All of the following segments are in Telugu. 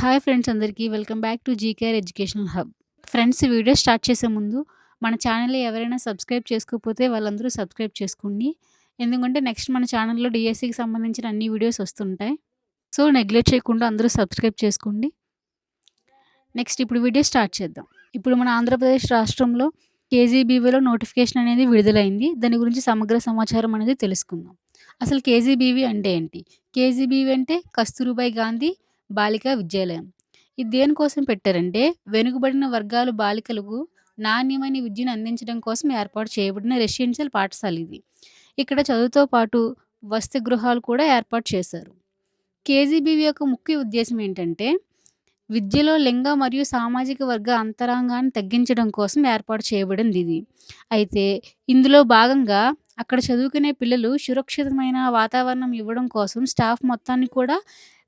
హాయ్ ఫ్రెండ్స్ అందరికీ welcome back to జీకేఆర్ educational hub. Friends, ఈ వీడియో స్టార్ట్ చేసే ముందు మన ఛానల్‌ని ఎవరైనా సబ్స్క్రైబ్ చేసుకోకపోతే వాళ్ళందరూ సబ్స్క్రైబ్ చేసుకోండి. ఎందుకంటే నెక్స్ట్ మన ఛానల్‌లో డీఎస్సీకి సంబంధించిన అన్ని వీడియోస్ వస్తుంటాయి. సో, నెగ్లెక్ట్ చేయకుండా అందరూ సబ్స్క్రైబ్ చేసుకోండి. నెక్స్ట్ ఇప్పుడు వీడియో స్టార్ట్ చేద్దాం. ఇప్పుడు మన ఆంధ్రప్రదేశ్ రాష్ట్రంలో కేజీబీవీలో నోటిఫికేషన్ అనేది విడుదలైంది. దాని గురించి సమగ్ర సమాచారం అనేది తెలుసుకుందాం. అసలు కేజీబీవీ అంటే ఏంటి? కేజీబీవీ అంటే కస్తూరిబాయి గాంధీ బాలికా విద్యాలయం. ఇది దేనికోసం పెట్టారంటే, వెనుకబడిన వర్గాల బాలికలకు నాణ్యమైన విద్యను అందించడం కోసం ఏర్పాటు చేయబడిన రెసిడెన్షియల్ పాఠశాల ఇది. ఇక్కడ చదువుతో పాటు వసతి గృహాలు కూడా ఏర్పాటు చేశారు. కేజీబీవీ యొక్క ముఖ్య ఉద్దేశం ఏంటంటే, విద్యలో లింగ మరియు సామాజిక వర్గ అంతరాంగాన్ని తగ్గించడం కోసం ఏర్పాటు చేయబడింది ఇది. అయితే ఇందులో భాగంగా అక్కడ చదువుకునే పిల్లలు సురక్షితమైన వాతావరణం ఇవ్వడం కోసం స్టాఫ్ మొత్తాన్ని కూడా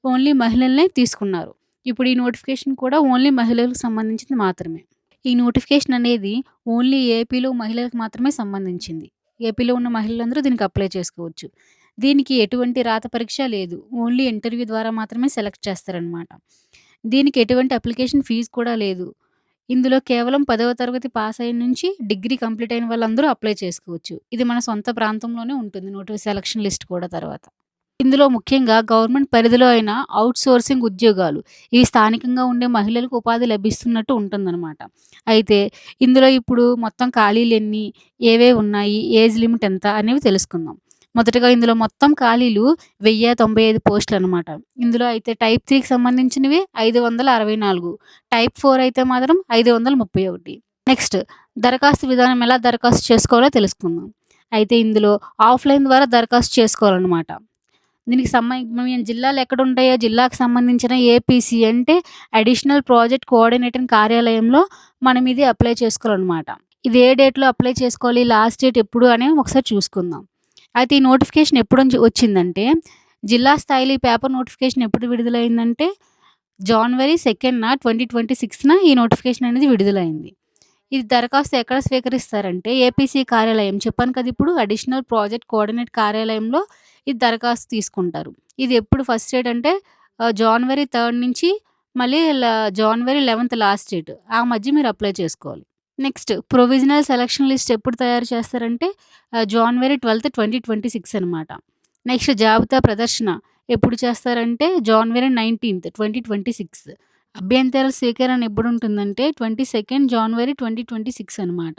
ఓన్లీ మహిళలనే తీసుకున్నారు. ఇప్పుడు ఈ నోటిఫికేషన్ కూడా ఓన్లీ మహిళలకు సంబంధించింది మాత్రమే. ఈ నోటిఫికేషన్ అనేది ఓన్లీ ఏపీలో మహిళలకు మాత్రమే సంబంధించింది. ఏపీలో ఉన్న మహిళలందరూ దీనికి అప్లై చేసుకోవచ్చు. దీనికి ఎటువంటి రాత పరీక్ష లేదు. ఓన్లీ ఇంటర్వ్యూ ద్వారా మాత్రమే సెలెక్ట్ చేస్తారనమాట. దీనికి ఎటువంటి అప్లికేషన్ ఫీజు కూడా లేదు. ఇందులో కేవలం 10వ తరగతి పాస్ అయిన నుంచి డిగ్రీ కంప్లీట్ అయిన వాళ్ళందరూ అప్లై చేసుకోవచ్చు. ఇది మన సొంత ప్రాంతంలోనే ఉంటుంది సెలక్షన్ లిస్ట్ కూడా తర్వాత. ఇందులో ముఖ్యంగా గవర్నమెంట్ పరిధిలో అయిన ఔట్ సోర్సింగ్ ఉద్యోగాలు. ఇవి స్థానికంగా ఉండే మహిళలకు ఉపాధి లభిస్తున్నట్టు ఉంటుందన్నమాట. అయితే ఇందులో ఇప్పుడు మొత్తం ఖాళీలెన్ని, ఏవేవి ఉన్నాయి, ఏజ్ లిమిట్ ఎంత అనేవి తెలుసుకుందాం. మొదటగా ఇందులో మొత్తం ఖాళీలు 1095 పోస్టులనమాట. ఇందులో అయితే టైప్ 3కి సంబంధించినవి 564, టైప్ 4 అయితే మాత్రం 531. నెక్స్ట్ దరఖాస్తు విధానం ఎలా దరఖాస్తు చేసుకోవాలో తెలుసుకుందాం. అయితే ఇందులో ఆఫ్‌లైన్ ద్వారా దరఖాస్తు చేసుకోవాలనమాట. దీనికి జిల్లాలు ఎక్కడుంటాయో జిల్లాకు సంబంధించిన ఏపీసీ అంటే అడిషనల్ ప్రాజెక్ట్ కోఆర్డినేటర్ కార్యాలయంలో మనం ఇది అప్లై చేసుకోవాలనమాట. ఇది ఏ డేట్‌లో అప్లై చేసుకోవాలి, లాస్ట్ డేట్ ఎప్పుడు అనేవి ఒకసారి చూసుకుందాం. అయితే ఈ నోటిఫికేషన్ ఎప్పుడు వచ్చిందంటే, జిల్లా స్థాయిలో ఈ పేపర్ నోటిఫికేషన్ ఎప్పుడు విడుదలైందంటే జనవరి 2న 2026న ఈ నోటిఫికేషన్ అనేది విడుదలైంది. ఇది దరఖాస్తు ఎక్కడ స్వీకరిస్తారంటే ఏపీసీ కార్యాలయం చెప్పాను కదా, ఇప్పుడు అడిషనల్ ప్రాజెక్ట్ కోఆర్డినేట్ కార్యాలయంలో ఇది దరఖాస్తు తీసుకుంటారు. ఇది ఎప్పుడు ఫస్ట్ డేట్ అంటే జనవరి 3 నుంచి మళ్ళీ జనవరి 11 లాస్ట్ డేట్. ఆ మధ్య మీరు అప్లై చేసుకోవాలి. నెక్స్ట్ ప్రొవిజనల్ సెలక్షన్ లిస్ట్ ఎప్పుడు తయారు చేస్తారంటే జనవరి 12, 2026 అనమాట. నెక్స్ట్ జాబితా ప్రదర్శన ఎప్పుడు చేస్తారంటే జనవరి 19, 2026. అభ్యంతరాల స్వీకరణ ఎప్పుడు ఉంటుందంటే 22 జనవరి 2026 అనమాట.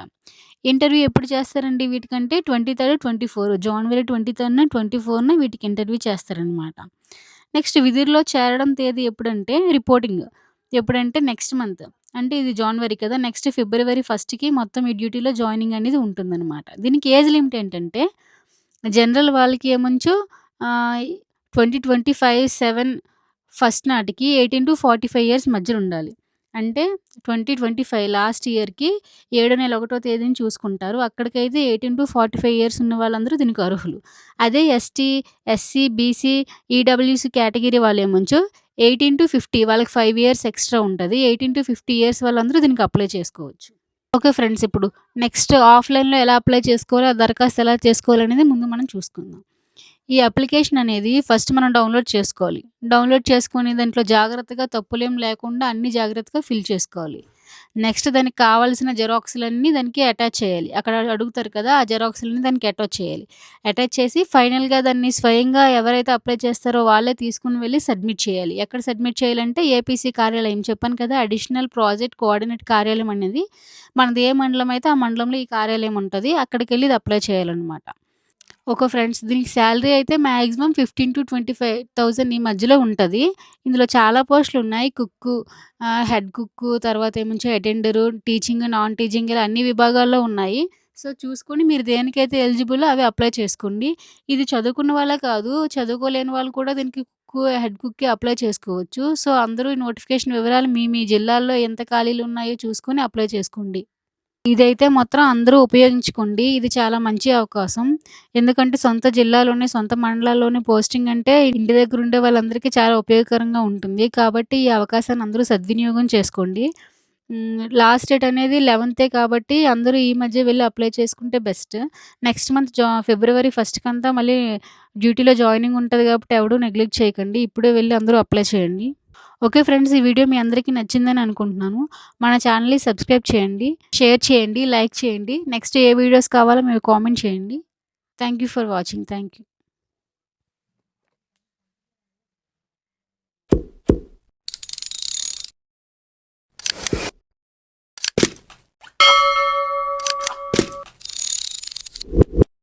ఇంటర్వ్యూ ఎప్పుడు చేస్తారండి వీటికంటే 23, 24 జనవరి 23న, 24న వీటికి ఇంటర్వ్యూ చేస్తారనమాట. నెక్స్ట్ విధుల్లో చేరడం తేదీ ఎప్పుడంటే రిపోర్టింగ్ ఎప్పుడంటే నెక్స్ట్ మంత్. అంటే ఇది జనవరి కదా, నెక్స్ట్ ఫిబ్రవరి 1కి మొత్తం ఈ డ్యూటీలో జాయినింగ్ అనేది ఉంటుందన్నమాట. దీనికి ఏజ్ లిమిట్ ఏంటంటే జనరల్ వాళ్ళకి ఏమంచు 2025 ఫస్ట్ నాటికి 18-45 ఇయర్స్ మధ్యలో ఉండాలి. అంటే 2025 లాస్ట్ ఇయర్‌కి 7 నెల 1వ తేదీని చూసుకుంటారు. అక్కడికైతే 18-45 ఇయర్స్ ఉన్న వాళ్ళందరూ దీనికి అర్హులు. అదే ST, SC, BC, EWC category వాళ్ళేమొంచు 18-50 వాళ్ళకి 5 ఇయర్స్ ఎక్స్‌ట్రా ఉంటది. 18-50 ఇయర్స్ వాళ్ళందరూ దీనికి అప్లై చేసుకోవచ్చు. ఓకే ఫ్రెండ్స్, ఇప్పుడు నెక్స్ట్ ఆఫ్‌లైన్‌లో ఎలా అప్లై చేసుకోవాలో, ఆ దరఖాస్తు ఎలా చేసుకోవాలనేది ముందు మనం చూసుకుందాం. ఈ అప్లికేషన్ అనేది ఫస్ట్ మనం డౌన్‌లోడ్ చేసుకోవాలి. డౌన్‌లోడ్ చేసుకొని దాంట్లో జాగ్రత్తగా తప్పులేం లేకుండా అన్నీ జాగ్రత్తగా ఫిల్ చేసుకోవాలి. నెక్స్ట్ దానికి కావాల్సిన జెరాక్స్‌లన్నీ దానికి అటాచ్ చేయాలి. అక్కడ అడుగుతారు కదా, ఆ జెరాక్స్‌లన్నీ దానికి అటాచ్ చేయాలి. అటాచ్ చేసి ఫైనల్‌గా దాన్ని స్వయంగా ఎవరైతే అప్లై చేస్తారో వాళ్ళే తీసుకొని వెళ్లి సబ్మిట్ చేయాలి. ఎక్కడ సబ్మిట్ చేయాలంటే ఏపీసీ కార్యాలయం చెప్పాను కదా, అడిషనల్ ప్రాజెక్ట్ కోఆర్డినేట్ కార్యాలయం అనేది మనది ఏ మండలం అయితే ఆ మండలంలో ఈ కార్యాలయం ఉంటది. అక్కడికెళ్లి ఇది అప్లై చేయాలనమాట. ఓకే ఫ్రెండ్స్, దీనికి శాలరీ అయితే మాక్సిమం 15,000-25,000 ఈ మధ్యలో ఉంటది. ఇందులో చాలా పోస్టులున్నాయి. కుక్కు, హెడ్ కుక్కు, తర్వాత ఏమొంచి అటెండరు, టీచింగ్, నాన్ టీచింగ్ ఇలా అన్ని విభాగాల్లో ఉన్నాయి. సో, చూసుకొని మీరు దేనికైతే ఎలిజిబులో అవి అప్లై చేసుకోండి. ఇది చదువుకున్న వాళ్ళే కాదు, చదువుకోలేని వాళ్ళు కూడా దీనికి కుక్కు, హెడ్ కుక్‌కి అప్లై చేసుకోవచ్చు. సో, అందరూ ఈ నోటిఫికేషన్ వివరాలు మీ మీ జిల్లాల్లో ఎంత ఖాళీలున్నాయో చూసుకొని అప్లై చేసుకోండి. ఇదైతే మాత్రం అందరూ ఉపయోగించుకోండి. ఇది చాలా మంచి అవకాశం. ఎందుకంటే సొంత జిల్లాలోనే, సొంత మండలాల్లోనే పోస్టింగ్ అంటే ఇంటి దగ్గర ఉండే వాళ్ళందరికీ చాలా ఉపయోగకరంగా ఉంటుంది. కాబట్టి ఈ అవకాశాన్ని అందరూ సద్వినియోగం చేసుకోండి. లాస్ట్ డేట్ అనేది 11 కాబట్టి అందరూ ఈ మధ్య వెళ్లి అప్లై చేసుకుంటే బెస్ట్. నెక్స్ట్ మంత్ ఫిబ్రవరి 1 మళ్ళీ డ్యూటీలో జాయినింగ్ ఉంటది కాబట్టి ఎవడు నెగ్లెక్ట్ చేయకండి. ఇప్పుడే వెళ్లి అందరూ అప్లై చేయండి. ఓకే ఫ్రెండ్స్, ఈ వీడియో మీ అందరికీ నచ్చిందని అనుకుంటున్నాను. మన ఛానల్‌ని సబ్స్క్రైబ్ చేయండి, షేర్ చేయండి, లైక్ చేయండి. నెక్స్ట్ ఏ వీడియోస్ కావాలో మీరు కామెంట్ చేయండి. Thank you for watching. Thank you.